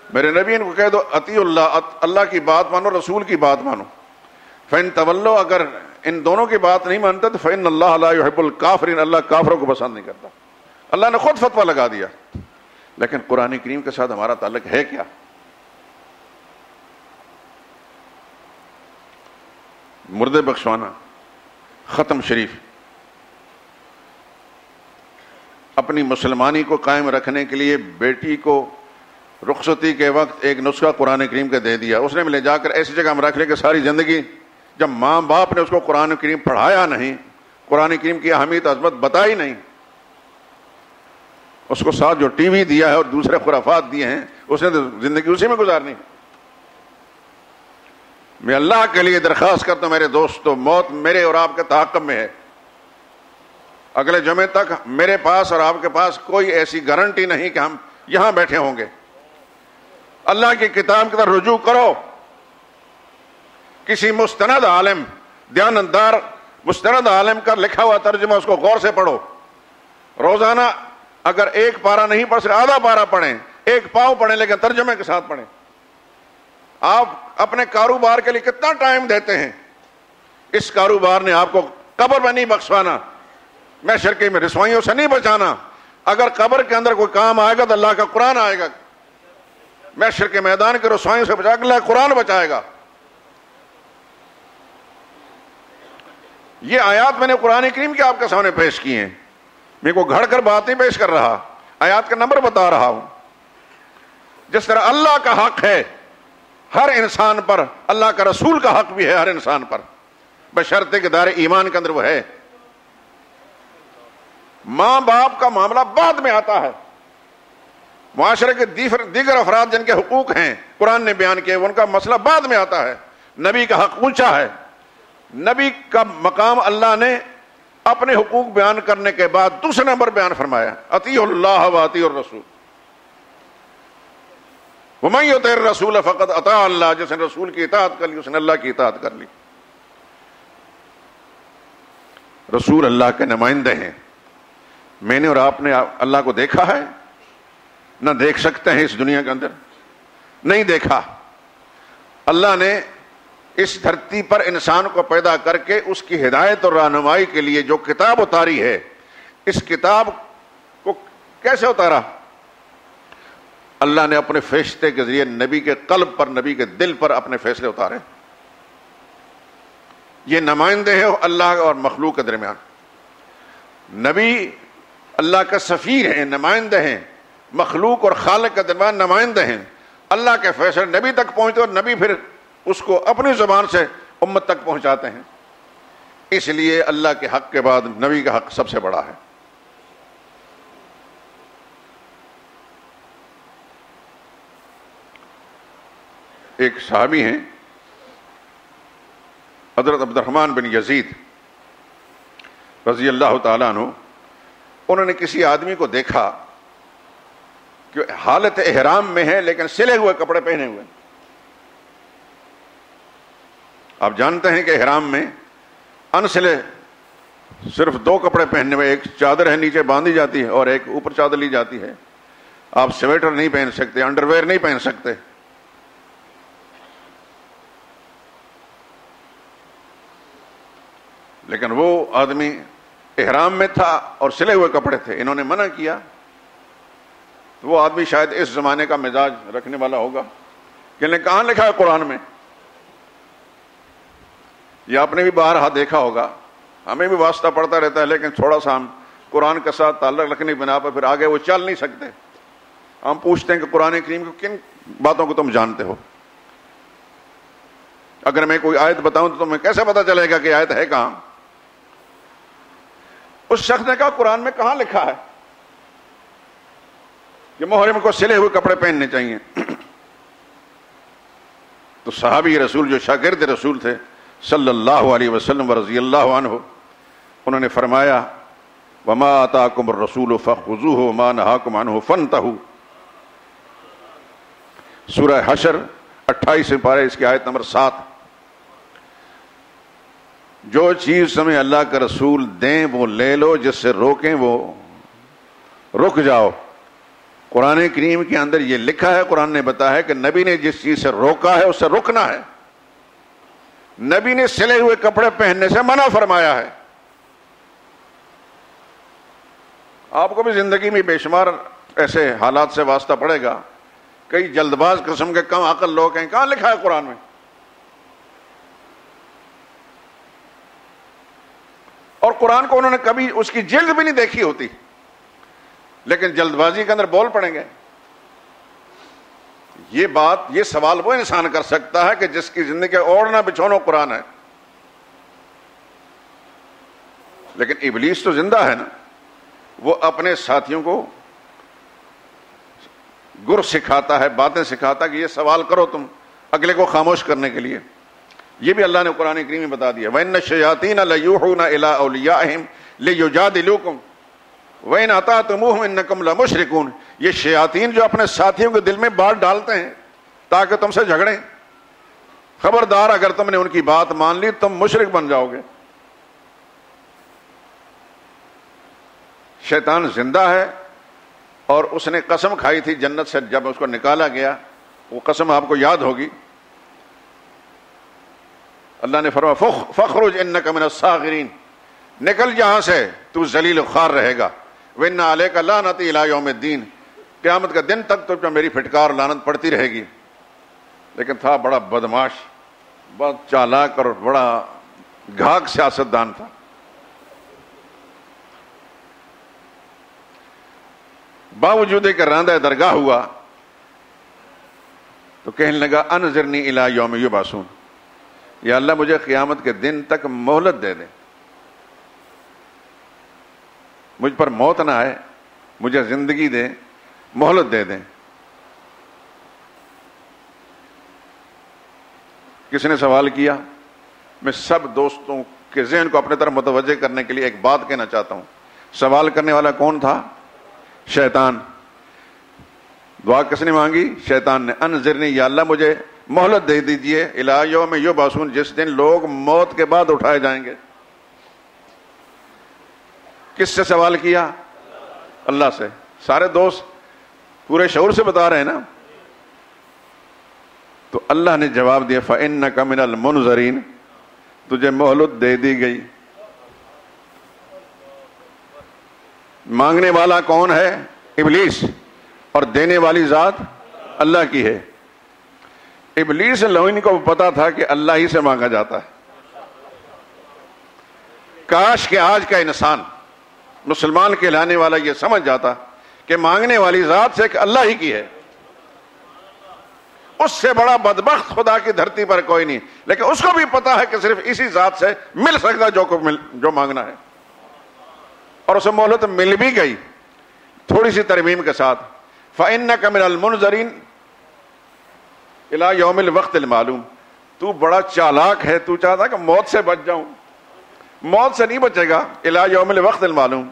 میرے نبی ان کو کہہ دو اطیعوا اللہ، اللہ کی بات مانو، رسول کی بات مانو، فإن تولوا، اگر ان دونوں کی بات نہیں مانتے تو فإن اللہ لا يحب الکافرین، اللہ کافروں کو پسند نہیں کرتا۔ اللہ نے خود فتویٰ لگا دیا، لیکن قرآن کریم کے ساتھ ہمارا تعلق ہے کیا؟ مردے بخشوانا، ختم شریف، اپنی مسلمانی کو قائم رکھنے کے لیے بیٹی کو رخصتی کے وقت ایک نسخہ قرآن کریم کا دے دیا، اس نے لے جا کر ایسی جگہ ہم رکھ لیں کہ ساری زندگی، جب ماں باپ نے اس کو قرآن کریم پڑھایا نہیں، قرآن کریم کی اہمیت عظمت بتائی نہیں، اس کو ساتھ جو ٹی وی دیا ہے اور دوسرے خرافات دیے ہیں، اس نے تو زندگی اسی میں گزارنی۔ میں اللہ کے لیے درخواست کرتا ہوں میرے دوستو، موت میرے اور آپ کے تعاقب میں ہے، اگلے جمعے تک میرے پاس اور آپ کے پاس کوئی ایسی گارنٹی نہیں کہ ہم یہاں بیٹھے ہوں گے۔ اللہ کی کتاب کی طرف رجوع کرو، کسی مستند عالم، دیانتدار مستند عالم کا لکھا ہوا ترجمہ اس کو غور سے پڑھو، روزانہ اگر ایک پارہ نہیں پڑھ سکتے آدھا پارہ پڑھیں، ایک پاؤں پڑھیں، لیکن ترجمے کے ساتھ پڑھیں۔ آپ اپنے کاروبار کے لیے کتنا ٹائم دیتے ہیں، اس کاروبار نے آپ کو قبر میں نہیں بخشوانا، محشر کی رسوائیوں سے نہیں بچانا۔ اگر قبر کے اندر کوئی کام آئے گا تو اللہ کا قرآن آئے گا، محشر کے میدان کے رسوائیوں سے بچا کے اللہ قرآن بچائے گا۔ یہ آیات میں نے قرآن کریم کے آپ کے سامنے پیش کی ہیں، میں کو گھڑ کر بات نہیں پیش کر رہا، آیات کا نمبر بتا رہا ہوں۔ جس طرح اللہ کا حق ہے ہر انسان پر، اللہ کا رسول کا حق بھی ہے ہر انسان پر، بشرطے کہ دار ایمان کے اندر وہ ہے۔ ماں باپ کا معاملہ بعد میں آتا ہے، معاشرے کے دیگر افراد جن کے حقوق ہیں قرآن نے بیان کیے، ان کا مسئلہ بعد میں آتا ہے۔ نبی کا حق اونچا ہے، نبی کا مقام اللہ نے اپنے حقوق بیان کرنے کے بعد دوسرے نمبر بیان فرمایا، اطیعوا اللہ واطیعوا الرسول، وَمَن يُطِعِ الرَّسُولَ فَقَدْ أَطَاعَ اللَّهَ، جس نے رسول کی اطاعت کر لی اس نے اللہ کی اطاعت کر لی۔ رسول اللہ کے نمائندے ہیں، میں نے اور آپ نے اللہ کو دیکھا ہے؟ نہ دیکھ سکتے ہیں، اس دنیا کے اندر نہیں دیکھا۔ اللہ نے اس دھرتی پر انسان کو پیدا کر کے اس کی ہدایت اور رہنمائی کے لیے جو کتاب اتاری ہے، اس کتاب کو کیسے اتارا؟ اللہ نے اپنے فیصلے کے ذریعے نبی کے قلب پر، نبی کے دل پر اپنے فیصلے اتارے۔ یہ نمائندے ہیں اللہ اور مخلوق کے درمیان۔ نبی اللہ کا سفیر ہیں، نمائندے ہیں، مخلوق اور خالق کے درمیان نمائندے ہیں. اللہ کے فیصلے نبی تک پہنچتے اور نبی پھر اس کو اپنی زبان سے امت تک پہنچاتے ہیں. اس لیے اللہ کے حق کے بعد نبی کا حق سب سے بڑا ہے. ایک صحابی ہیں حضرت عبد الرحمن بن یزید رضی اللہ تعالیٰ عنہ. انہوں نے کسی آدمی کو دیکھا کہ حالت احرام میں ہے لیکن سلے ہوئے کپڑے پہنے ہوئے. آپ جانتے ہیں کہ احرام میں انسلے صرف 2 کپڑے پہننے میں، ایک چادر ہے نیچے باندھی جاتی ہے اور ایک اوپر چادر لی جاتی ہے. آپ سویٹر نہیں پہن سکتے، انڈر ویئر نہیں پہن سکتے. لیکن وہ آدمی احرام میں تھا اور سلے ہوئے کپڑے تھے. انہوں نے منع کیا. تو وہ آدمی شاید اس زمانے کا مزاج رکھنے والا ہوگا کہ نے کہاں لکھا ہے قرآن میں. یہ آپ نے بھی بارہا دیکھا ہوگا، ہمیں بھی واسطہ پڑتا رہتا ہے لیکن تھوڑا سا ہم قرآن کے ساتھ تعلق رکھنے کی بنا پر پھر آگے وہ چل نہیں سکتے. ہم پوچھتے ہیں کہ قرآن کریم کو کن باتوں کو تم جانتے ہو؟ اگر میں کوئی آیت بتاؤں تو تمہیں کیسے پتا چلے گا کہ آیت ہے کہاں؟ اس شخص نے کہا قرآن میں کہاں لکھا ہے کہ محرم کو سلے ہوئے کپڑے پہننے چاہیے؟ تو صحابی رسول جو شاگرد رسول تھے صلی اللہ علیہ وسلم ورضی اللہ عنہ، انہوں نے فرمایا وما آتاکم الرسول فخذوہ وما نہاکم عنہ فانتہوا. سورہ حشر 28 پارے اس کی آیت نمبر 7. جو چیز تمہیں اللہ کا رسول دیں وہ لے لو، جس سے روکیں وہ رک جاؤ. قرآن کریم کے اندر یہ لکھا ہے، قرآن نے بتایا ہے کہ نبی نے جس چیز سے روکا ہے اس سے رکنا ہے. نبی نے سلے ہوئے کپڑے پہننے سے منع فرمایا ہے. آپ کو بھی زندگی میں بے شمار ایسے حالات سے واسطہ پڑے گا. کئی جلد باز قسم کے کم عقل لوگ ہیں. کہاں لکھا ہے قرآن میں؟ اور قرآن کو انہوں نے کبھی اس کی جلد بھی نہیں دیکھی ہوتی، لیکن جلد بازی کے اندر بول پڑیں گے. یہ سوال وہ انسان کر سکتا ہے کہ جس کی زندگی اوڑھنا بچھونا قرآن ہے. لیکن ابلیس تو زندہ ہے نا، وہ اپنے ساتھیوں کو گر سکھاتا ہے، باتیں سکھاتا ہے کہ یہ سوال کرو تم، اگلے کو خاموش کرنے کے لیے. یہ بھی اللہ نے قرآن کریم میں بتا دیا وَإِنَّ الشَّيَاطِينَ لَيُوحُونَ إِلَىٰ أَوْلِيَائِهِمْ لِيُجَادِلُوكُمْ وَإِنْ أَطَعْتُمُوهُمْ إِنَّكُمْ لَمُشْرِكُونَ. یہ شیاطین جو اپنے ساتھیوں کے دل میں بات ڈالتے ہیں تاکہ تم سے جھگڑیں. خبردار اگر تم نے ان کی بات مان لی تم مشرک بن جاؤ گے. شیطان زندہ ہے اور اس نے قسم کھائی تھی جنت سے جب اس کو نکالا گیا. وہ قسم آپ کو یاد ہوگی. اللہ نے فرمایا فخرج انک من الصاغرین، نکل جہاں سے تو ذلیل و خوار رہے گا. وَإِنَّ عَلَيْكَ لَعْنَتِي إِلَىٰ يَوْمِ الدِّينِ، قیامت کا دن تک تو میری پھٹکار لعنت پڑتی رہے گی. لیکن تھا بڑا بدماش، بہت چالاک اور بڑا گھاگ سیاستدان تھا. باوجود کہ راندہ درگاہ ہوا تو کہنے لگا انظرنی الی یوم یبعثون، یا اللہ مجھے قیامت کے دن تک مہلت دے دے، مجھ پر موت نہ آئے، مجھے زندگی دے، مہلت دے دیں. کس نے سوال کیا؟ میں سب دوستوں کے ذہن کو اپنے طرف متوجہ کرنے کے لیے ایک بات کہنا چاہتا ہوں. سوال کرنے والا کون تھا؟ شیطان. دعا کس نے مانگی؟ شیطان نے. انظرنی، یا اللہ مجھے مہلت دے دیجئے الی یوم یبعثون، جس دن لوگ موت کے بعد اٹھائے جائیں گے. کس سے سوال کیا؟ اللہ سے. سارے دوست پورے شعور سے بتا رہے ہیں نا. تو اللہ نے جواب دیا فَإِنَّكَ مِنَ الْمُنظَرِينَ، تجھے مہلت دے دی گئی. مانگنے والا کون ہے؟ ابلیس، اور دینے والی ذات اللہ کی ہے. ابلیس لعین کو پتا تھا کہ اللہ ہی سے مانگا جاتا ہے. کاش کہ آج کا انسان مسلمان کہلانے والا یہ سمجھ جاتا کہ مانگنے والی ذات سے کہ اللہ ہی کی ہے، اس سے بڑا بدبخت خدا کی دھرتی پر کوئی نہیں، لیکن اس کو بھی پتا ہے کہ صرف اسی ذات سے مل سکتا جو مانگنا ہے، اور اسے مہلت مل بھی گئی تھوڑی سی ترمیم کے ساتھ، فَإِنَّكَ مِنَ الْمُنظَرِينَ إِلَى يَوْمِ الْوَقْتِ الْمَعْلُومِ۔ تو بڑا چالاک ہے، تو چاہتا کہ موت سے بچ جاؤں، موت سے نہیں بچے گا، إِلَى يَوْمِ الْوَقْتِ الْمَعْلُومِ،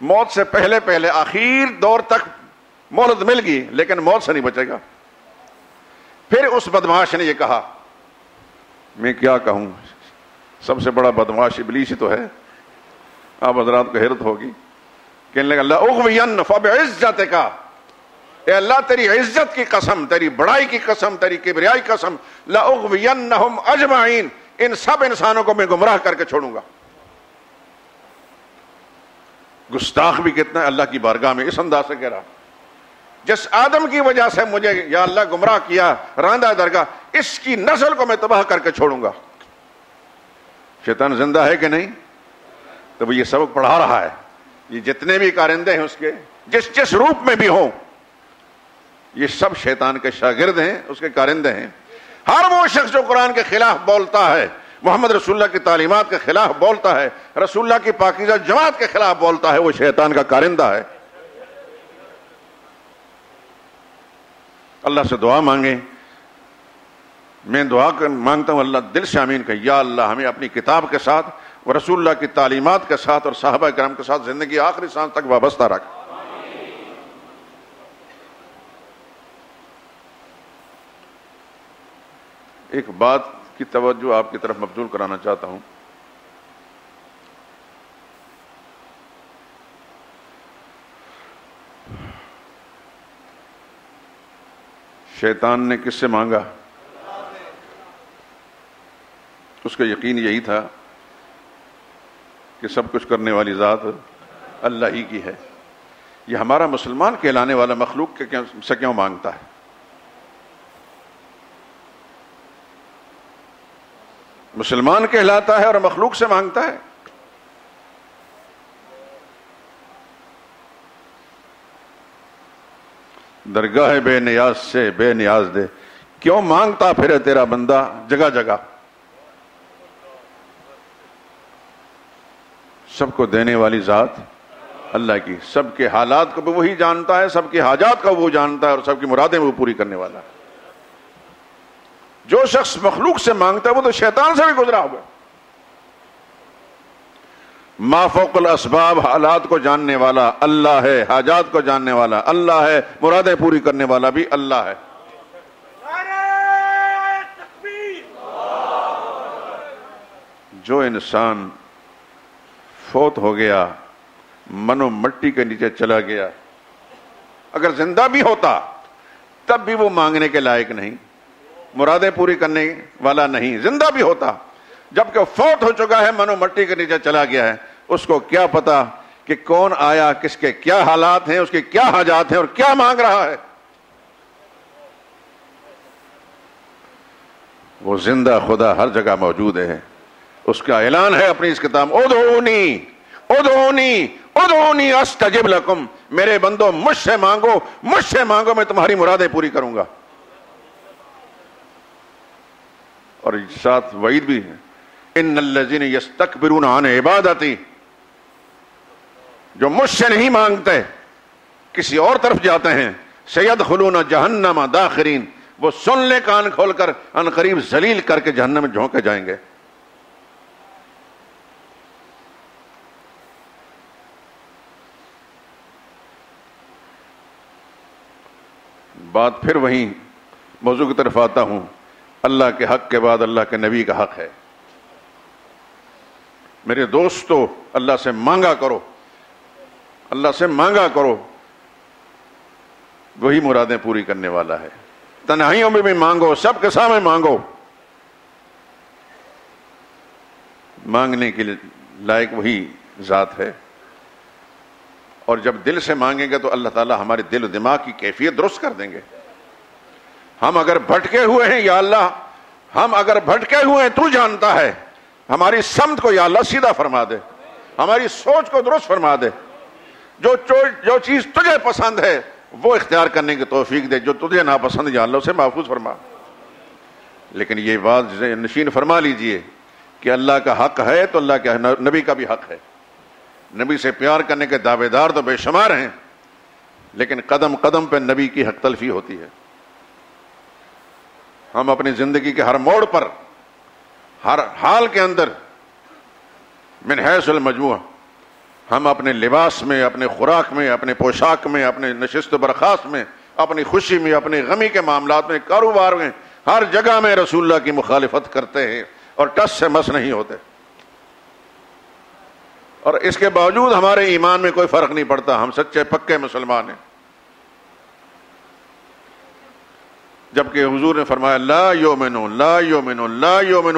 موت سے پہلے پہلے آخر دور تک مہلت مل گئی لیکن موت سے نہیں بچے گا۔ پھر اس بدمعاش نے یہ کہا، میں کیا کہوں، سب سے بڑا بدمعاش ابلیس ہی تو ہے، آپ حضرات کو حیرت ہوگی، کہنے لگا لَأُغْوِيَنَّ فَبِعِزَّتِكَ، اے اللہ تیری عزت کی قسم، تیری بڑائی کی قسم، تیری کبریائی کی قسم، لَأُغْوِيَنَّهُمْ أَجْمَعِينَ، ان سب انسانوں کو میں گمراہ کر کے چھوڑوں گا۔ گستاخ بھی کتنا ہے اللہ کی بارگاہ میں اس انداز سے کہہ رہا، جس آدم کی وجہ سے مجھے یا اللہ گمراہ کیا راندہ درگاہ، اس کی نسل کو میں تباہ کر کے چھوڑوں گا۔ شیطان زندہ ہے کہ نہیں؟ تو وہ یہ سبق پڑھا رہا ہے، یہ جتنے بھی کارندے ہیں اس کے جس روپ میں بھی ہوں، یہ سب شیطان کے شاگرد ہیں، اس کے کارندے ہیں۔ ہر وہ شخص جو قرآن کے خلاف بولتا ہے، محمد رسول اللہ کی تعلیمات کے خلاف بولتا ہے، رسول اللہ کی پاکیزہ جماعت کے خلاف بولتا ہے، وہ شیطان کا کارندہ ہے۔ اللہ سے دعا مانگیں، میں دعا مانگتا ہوں اللہ دل سے آمین کہ یا اللہ ہمیں اپنی کتاب کے ساتھ اور رسول اللہ کی تعلیمات کے ساتھ اور صحابہ کرام کے ساتھ زندگی آخری سانس تک وابستہ رکھ۔ ایک بات کی توجہ آپ کی طرف مبذول کرانا چاہتا ہوں، شیطان نے کس سے مانگا؟ اس کا یقین یہی تھا کہ سب کچھ کرنے والی ذات اللہ ہی کی ہے۔ یہ ہمارا مسلمان کہلانے والا مخلوق سے کیوں مانگتا ہے؟ مسلمان کہلاتا ہے اور مخلوق سے مانگتا ہے۔ درگاہ بے نیاز سے بے نیاز دے، کیوں مانگتا پھرے تیرا بندہ جگہ جگہ؟ سب کو دینے والی ذات اللہ کی، سب کے حالات کو بھی وہی جانتا ہے، سب کی حاجات کو وہ جانتا ہے اور سب کی مرادیں وہ پوری کرنے والا ہے۔ جو شخص مخلوق سے مانگتا ہے وہ تو شیطان سے بھی گزرا ہوا ہے۔ ما فوق الاسباب، حالات کو جاننے والا اللہ ہے، حاجات کو جاننے والا اللہ ہے، مرادیں پوری کرنے والا بھی اللہ ہے۔ جو انسان فوت ہو گیا، منو مٹی کے نیچے چلا گیا، اگر زندہ بھی ہوتا تب بھی وہ مانگنے کے لائق نہیں، مرادیں پوری کرنے والا نہیں۔ زندہ بھی ہوتا، جبکہ فوت ہو چکا ہے، منو مٹی کے نیچے چلا گیا ہے، اس کو کیا پتا کہ کون آیا، کس کے کیا حالات ہیں، اس کے کیا حاجات ہیں اور کیا مانگ رہا ہے۔ وہ زندہ خدا ہر جگہ موجود ہے، اس کا اعلان ہے اپنی اس کتاب، ادعونی ادعونی ادعونی استجب لکم، میرے بندو مجھ سے مانگو، میں تمہاری مرادیں پوری کروں گا۔ اور ساتھ وعید بھی ہے، ان الذین یستکبرون عن عبادتی، جو مجھ سے نہیں مانگتے کسی اور طرف جاتے ہیں، سیدخلون جہنم داخرین، وہ سن لے کان کھول کر، ان قریب ذلیل کر کے جہنم میں جھونکے جائیں گے۔ بات پھر وہیں موضوع کی طرف آتا ہوں، اللہ کے حق کے بعد اللہ کے نبی کا حق ہے۔ میرے دوستو، اللہ سے مانگا کرو، اللہ سے مانگا کرو، وہی مرادیں پوری کرنے والا ہے۔ تنہائیوں میں بھی مانگو، سب کے سامنے مانگو، مانگنے کے لائق وہی ذات ہے۔ اور جب دل سے مانگیں گے تو اللہ تعالیٰ ہمارے دل و دماغ کی کیفیت درست کر دیں گے۔ ہم اگر بھٹکے ہوئے ہیں، یا اللہ ہم اگر بھٹکے ہوئے ہیں تو جانتا ہے، ہماری سمت کو یا اللہ سیدھا فرما دے، ہماری سوچ کو درست فرما دے۔ جو چیز تجھے پسند ہے وہ اختیار کرنے کی توفیق دے، جو تجھے ناپسند یا اللہ اسے محفوظ فرما۔ لیکن یہ بات نشین فرما لیجئے کہ اللہ کا حق ہے تو اللہ کے نبی کا بھی حق ہے۔ نبی سے پیار کرنے کے دعوے دار تو بے شمار ہیں، لیکن قدم قدم پہ نبی کی حق تلفی ہوتی ہے۔ ہم اپنی زندگی کے ہر موڑ پر، ہر حال کے اندر، من حیث المجموع، ہم اپنے لباس میں، اپنے خوراک میں، اپنے پوشاک میں، اپنے نشست و برخاست میں، اپنی خوشی میں، اپنی غمی کے معاملات میں، کاروبار میں، ہر جگہ میں رسول اللہ کی مخالفت کرتے ہیں اور ٹس سے مس نہیں ہوتے، اور اس کے باوجود ہمارے ایمان میں کوئی فرق نہیں پڑتا، ہم سچے پکے مسلمان ہیں۔ جبکہ حضور نے فرمایا لا یؤمن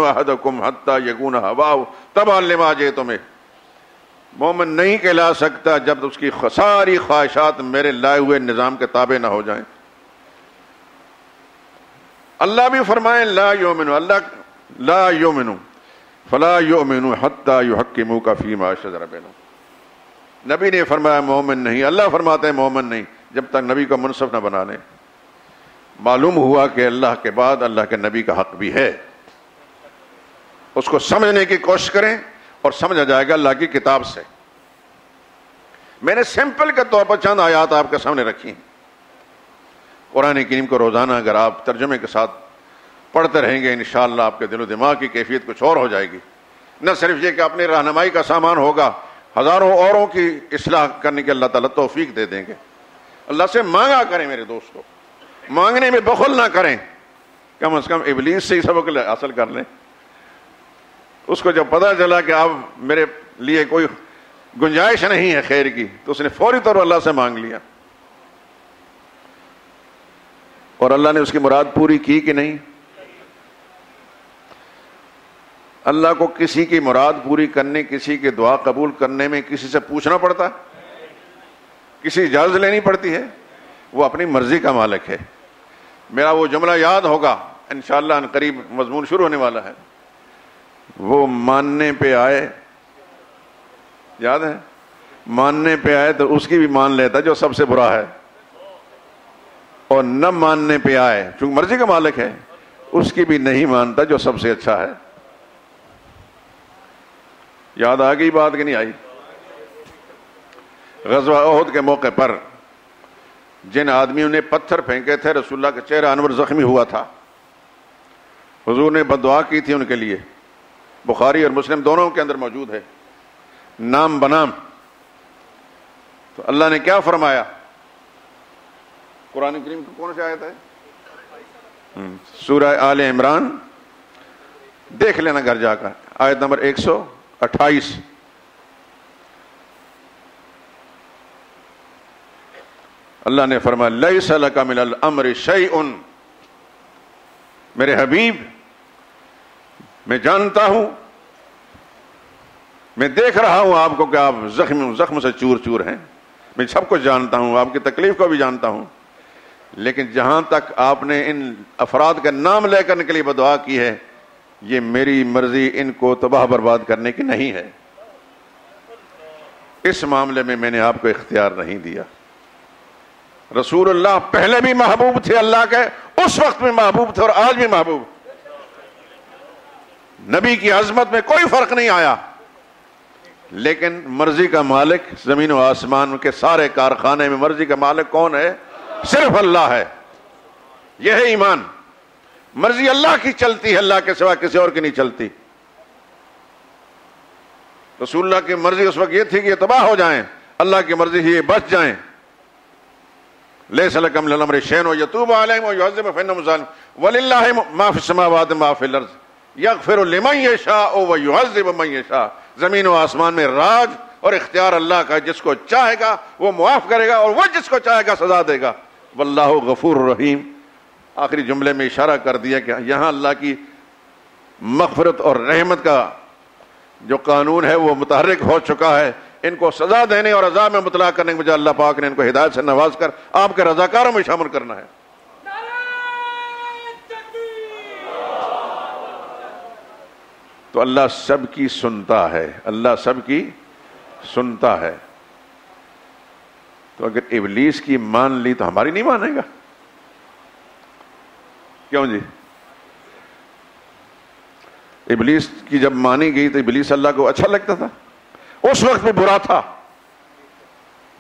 احدکم حتی یکون ہواہ تبعا لما جئت بہ، مومن نہیں کہلا سکتا جب اس کی ساری خواہشات میرے لائے ہوئے نظام کے تابع نہ ہو جائیں۔ اللہ بھی فرمائے لا یؤمن فلا یؤمن حتی یحکموک فیما شجر بینہم، نبی نے فرمایا مومن نہیں، اللہ فرماتے ہیں مومن نہیں جب تک نبی کا منصف نہ بنا لیں۔ معلوم ہوا کہ اللہ کے بعد اللہ کے نبی کا حق بھی ہے، اس کو سمجھنے کی کوشش کریں اور سمجھا جائے گا اللہ کی کتاب سے۔ میں نے سمپل کے طور پر چند آیات آپ کے سامنے رکھی ہیں۔ قرآن کریم کو روزانہ اگر آپ ترجمے کے ساتھ پڑھتے رہیں گے انشاءاللہ آپ کے دل و دماغ کی کیفیت کچھ اور ہو جائے گی۔ نہ صرف یہ کہ اپنی رہنمائی کا سامان ہوگا، ہزاروں اوروں کی اصلاح کرنے کی اللہ تعالیٰ توفیق دے دیں گے۔ اللہ سے مانگا کریں میرے دوستو، مانگنے میں بخل نہ کریں، کم از کم ابلیس سے ہی سبق حاصل کر لیں۔ اس کو جب پتہ چلا کہ اب میرے لیے کوئی گنجائش نہیں ہے خیر کی، تو اس نے فوری طور پر اللہ سے مانگ لیا، اور اللہ نے اس کی مراد پوری کی کہ نہیں؟ اللہ کو کسی کی مراد پوری کرنے، کسی کی دعا قبول کرنے میں کسی سے پوچھنا پڑتا ہے؟ کسی اجازت لینی پڑتی ہے؟ وہ اپنی مرضی کا مالک ہے۔ میرا وہ جملہ یاد ہوگا، انشاءاللہ ان قریب مضمون شروع ہونے والا ہے، وہ ماننے پہ آئے، یاد ہے؟ ماننے پہ آئے تو اس کی بھی مان لیتا جو سب سے برا ہے، اور نہ ماننے پہ آئے چونکہ مرضی کا مالک ہے اس کی بھی نہیں مانتا جو سب سے اچھا ہے۔ یاد آ گئی بات کہ نہیں آئی؟ غزوہ احد کے موقع پر جن آدمیوں نے پتھر پھینکے تھے، رسول اللہ کا چہرہ انور زخمی ہوا تھا، حضور نے بد دعا کی تھی ان کے لیے، بخاری اور مسلم دونوں کے اندر موجود ہے، نام بنام۔ تو اللہ نے کیا فرمایا؟ قرآن کریم کی کون سی آیت ہے؟ سورہ آل عمران، دیکھ لینا گھر جا کر، آیت نمبر 128۔ اللہ نے فرمایا لیس لک من الامر شیء، میرے حبیب میں جانتا ہوں، میں دیکھ رہا ہوں آپ کو کہ آپ زخم سے چور چور ہیں، میں سب کچھ جانتا ہوں، آپ کی تکلیف کو بھی جانتا ہوں، لیکن جہاں تک آپ نے ان افراد کا نام لے کر کے لیے بدعا کی ہے، یہ میری مرضی ان کو تباہ برباد کرنے کی نہیں ہے، اس معاملے میں میں نے آپ کو اختیار نہیں دیا۔ رسول اللہ پہلے بھی محبوب تھے اللہ کے، اس وقت میں محبوب تھے اور آج بھی محبوب۔ نبی کی عظمت میں کوئی فرق نہیں آیا، لیکن مرضی کا مالک زمین و آسمان کے سارے کارخانے میں مرضی کا مالک کون ہے؟ صرف اللہ ہے۔ یہ ہے ایمان، مرضی اللہ کی چلتی ہے، اللہ کے سوا کسی اور کی نہیں چلتی۔ رسول اللہ کی مرضی اس وقت یہ تھی کہ یہ تباہ ہو جائیں، اللہ کی مرضی ہی یہ بچ جائیں۔ لیس لک من الامر شیء ویتوب علیہم ویعذب فانہم ظالمون وللہ ما فی السماوات ما فی الارض یغفر لمن یشاء ویعذب من یشاء۔ زمین و آسمان میں راج اور اختیار اللہ کا، جس کو چاہے گا وہ معاف کرے گا اور وہ جس کو چاہے گا سزا دے گا، واللہ غفور رحیم۔ آخری جملے میں اشارہ کر دیا کہ یہاں اللہ کی مغفرت اور رحمت کا جو قانون ہے وہ متحرک ہو چکا ہے۔ ان کو سزا دینے اور عذاب میں مبتلا کرنے کے بجائے اللہ پاک نے ان کو ہدایت سے نواز کر آپ کے رضاکاروں میں شامل کرنا ہے۔ تو اللہ سب کی سنتا ہے، اللہ سب کی سنتا ہے۔ تو اگر ابلیس کی مان لی تو ہماری نہیں مانے گا؟ کیوں جی؟ ابلیس کی جب مانی گئی تو ابلیس اللہ کو اچھا لگتا تھا، اس وقت بھی برا تھا،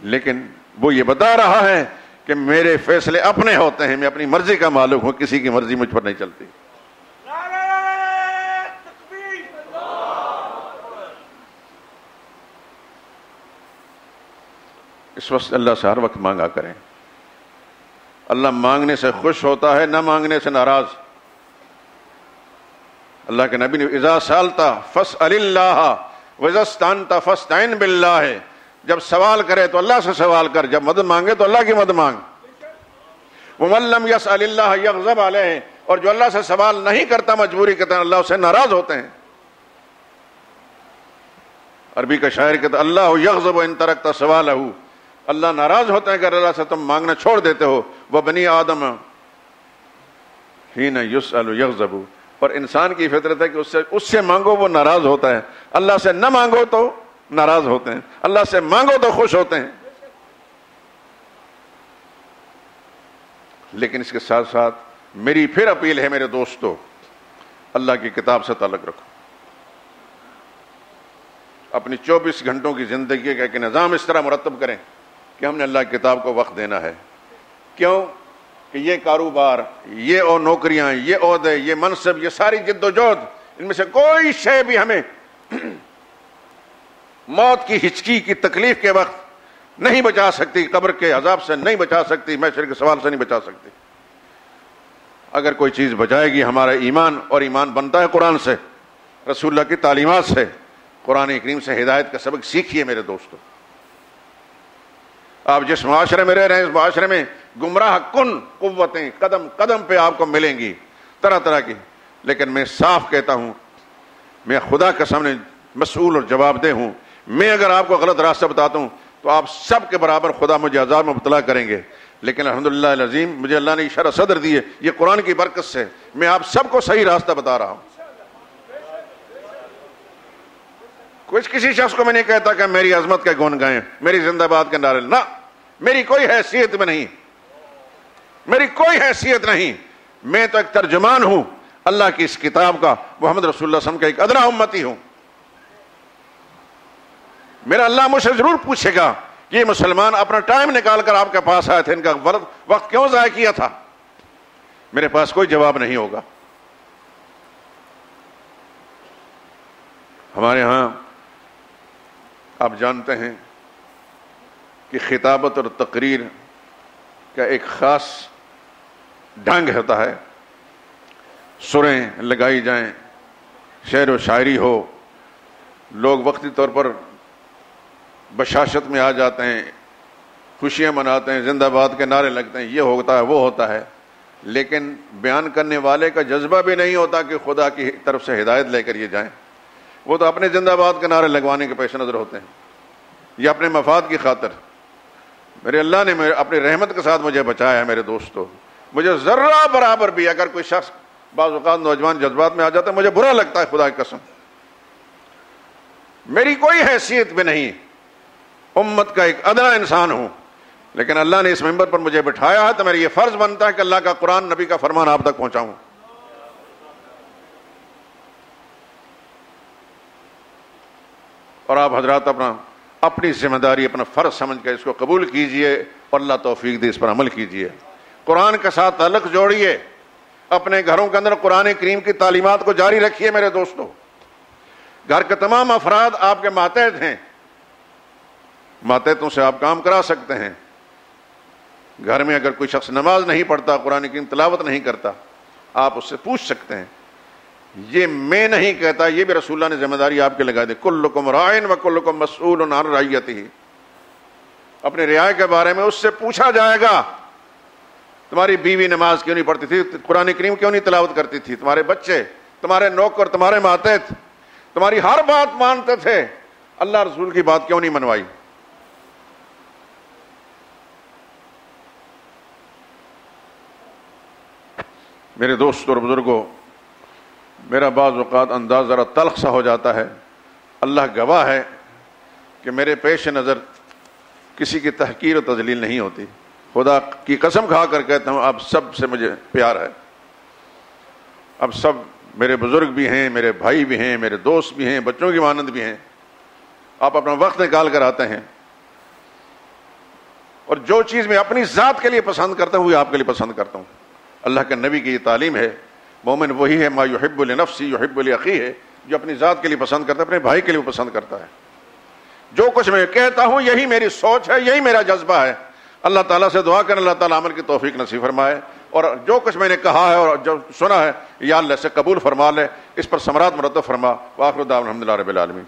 لیکن وہ یہ بتا رہا ہے کہ میرے فیصلے اپنے ہوتے ہیں، میں اپنی مرضی کا مالک ہوں، کسی کی مرضی مجھ پر نہیں چلتی۔ اس وقت اللہ سے ہر وقت مانگا کریں۔ اللہ مانگنے سے خوش ہوتا ہے، نہ مانگنے سے ناراض۔ اللہ کے نبی نے اذا سالتا فاسأل اللہ واذا استعنت فاستعن باللہ، جب سوال کرے تو اللہ سے سوال کر، جب مدد مانگے تو اللہ کی مدد مانگ۔ ومن لم يسأل اللہ یغضب علیہ، اور جو اللہ سے سوال نہیں کرتا مجبوری کے تحت، اللہ اس سے ناراض ہوتے ہیں۔ عربی کا شاعر کہتا ہے اللہ یغضب ان ترکت سوالہ، اللہ ناراض ہوتے ہیں کہ اللہ سے تم مانگنا چھوڑ دیتے ہو۔ وبنی آدم حین یسأل یغضب، اور انسان کی فطرت ہے کہ اس سے مانگو وہ ناراض ہوتا ہے، اللہ سے نہ مانگو تو ناراض ہوتے ہیں، اللہ سے مانگو تو خوش ہوتے ہیں۔ لیکن اس کے ساتھ ساتھ میری پھر اپیل ہے میرے دوستو، اللہ کی کتاب سے تعلق رکھو۔ اپنی 24 گھنٹوں کی زندگی کا ایک نظام اس طرح مرتب کریں کہ ہم نے اللہ کی کتاب کو وقت دینا ہے۔ کیوں کہ یہ کاروبار، یہ اور نوکریاں، یہ عہدے، یہ منصب، یہ ساری جد و جہد، ان میں سے کوئی شے بھی ہمیں موت کی ہچکی کی تکلیف کے وقت نہیں بچا سکتی، قبر کے عذاب سے نہیں بچا سکتی، محشر کے سوال سے نہیں بچا سکتی۔ اگر کوئی چیز بچائے گی ہمارا ایمان، اور ایمان بنتا ہے قرآن سے، رسول اللہ کی تعلیمات سے، قرآن کریم سے ہدایت کا سبق سیکھیے میرے دوستو۔ آپ جس معاشرے میں رہ رہے ہیں، اس معاشرے میں گمراہ کن قوتیں قدم قدم پہ آپ کو ملیں گی، طرح طرح کی، لیکن میں صاف کہتا ہوں، میں خدا کے سامنے مسئول اور جواب دہ ہوں، میں اگر آپ کو غلط راستہ بتاتا ہوں تو آپ سب کے برابر خدا مجھے عذاب میں مبتلا کریں گے، لیکن الحمدللہ العظیم مجھے اللہ نے شرح صدر دی ہے، یہ قرآن کی برکت سے میں آپ سب کو صحیح راستہ بتا رہا ہوں۔ کسی شخص کو میں نہیں کہتا کہ میری عظمت کے گون گائیں، میری زندہ باد کے نعرے، نہ، میری کوئی حیثیت میں نہیں، میری کوئی حیثیت نہیں، میں تو ایک ترجمان ہوں اللہ کی اس کتاب کا، محمد رسول اللہ صلی اللہ علیہ وسلم کا ایک ادنا امتی ہوں۔ میرا اللہ مجھ سے ضرور پوچھے گا کہ یہ مسلمان اپنا ٹائم نکال کر آپ کے پاس آئے تھے، ان کا وقت کیوں ضائع کیا تھا؟ میرے پاس کوئی جواب نہیں ہوگا۔ ہمارے ہاں آپ جانتے ہیں کہ خطابت اور تقریر کا ایک خاص ڈھنگ ہوتا ہے، سریں لگائی جائیں، شعر و شاعری ہو، لوگ وقتی طور پر بشاشت میں آ جاتے ہیں، خوشیاں مناتے ہیں، زندہ باد کے نعرے لگتے ہیں، یہ ہوتا ہے وہ ہوتا ہے، لیکن بیان کرنے والے کا جذبہ بھی نہیں ہوتا کہ خدا کی طرف سے ہدایت لے کر یہ جائیں۔ وہ تو اپنے زندہ باد کے نعرے لگوانے کے پیش نظر ہوتے ہیں، یا اپنے مفاد کی خاطر۔ میرے اللہ نے اپنی رحمت کے ساتھ مجھے بچایا ہے میرے دوستو، مجھے ذرہ برابر بھی اگر کوئی شخص بعض اوقات نوجوان جذبات میں آ جاتا ہے، مجھے برا لگتا ہے، خدا کی قسم میری کوئی حیثیت بھی نہیں، امت کا ایک ادنا انسان ہوں، لیکن اللہ نے اس منبر پر مجھے بٹھایا ہے تو میرا یہ فرض بنتا ہے کہ اللہ کا قرآن، نبی کا فرمان آپ تک پہنچاؤں۔ اور آپ حضرات اپنی ذمہ داری، اپنا فرض سمجھ کر اس کو قبول کیجئے، اور اللہ توفیق دے اس پر عمل کیجئے، قرآن کے ساتھ تعلق جوڑیے، اپنے گھروں کے اندر قرآن کریم کی تعلیمات کو جاری رکھیے میرے دوستو۔ گھر کے تمام افراد آپ کے ماتحت ہیں، ماتحتوں سے آپ کام کرا سکتے ہیں۔ گھر میں اگر کوئی شخص نماز نہیں پڑھتا، قرآن کریم تلاوت نہیں کرتا، آپ اس سے پوچھ سکتے ہیں۔ یہ میں نہیں کہتا، یہ بھی رسول اللہ نے ذمہ داری آپ کے لگا دی، کلکم راعٍ وکلکم مسئول عن رعیتہ، اپنے رعایا کے بارے میں اس سے پوچھا جائے گا۔ تمہاری بیوی نماز کیوں نہیں پڑھتی تھی؟ قرآن کریم کیوں نہیں تلاوت کرتی تھی؟ تمہارے بچے، تمہارے نوکر، تمہارے ماتحت تمہاری ہر بات مانتے تھے، اللہ رسول کی بات کیوں نہیں منوائی؟ میرے دوستوں اور بزرگوں، میرا بعض اوقات انداز ذرا تلخ سا ہو جاتا ہے، اللہ گواہ ہے کہ میرے پیش نظر کسی کی تحقیر و تذلیل نہیں ہوتی. خدا کی قسم کھا کر کہتا ہوں اب سب سے مجھے پیار ہے. اب سب میرے بزرگ بھی ہیں, میرے بھائی بھی ہیں, میرے دوست بھی ہیں, بچوں کی مانند بھی ہیں. آپ اپنا وقت نکال کر آتے ہیں, اور جو چیز میں اپنی ذات کے لیے پسند کرتا ہوں وہ آپ کے لیے پسند کرتا ہوں. اللہ کے نبی کی یہ تعلیم ہے. مومن وہی ہے ما یحب لنفسی یحب لاخیہ, جو اپنی ذات کے لیے پسند کرتا ہے اپنے بھائی کے لیے پسند کرتا ہے. جو کچھ میں کہتا ہوں یہی میری سوچ ہے, یہی میرا جذبہ ہے. اللہ تعالیٰ سے دعا کریں اللہ تعالیٰ عمل کی توفیق نصیب فرمائے, اور جو کچھ میں نے کہا ہے اور جو سنا ہے یا اللہ سے قبول فرما لے, اس پر ثمرات مرتب فرما. وآخر دعوانا الحمدللہ رب العالمین.